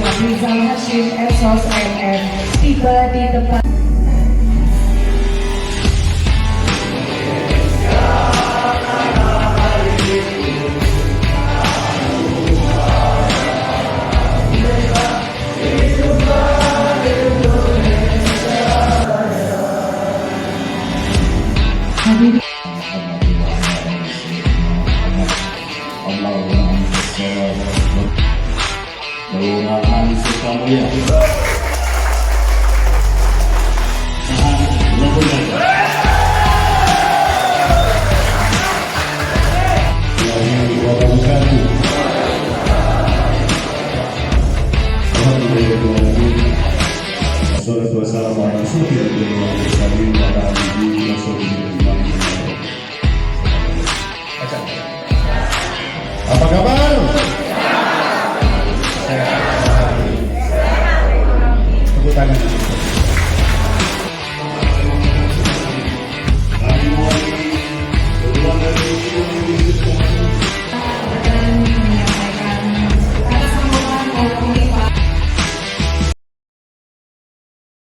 Bapak Rizal Hashim Esos MM tiba di tempat. Doakan serta mulia. Apa kabar? Tepuk tangan.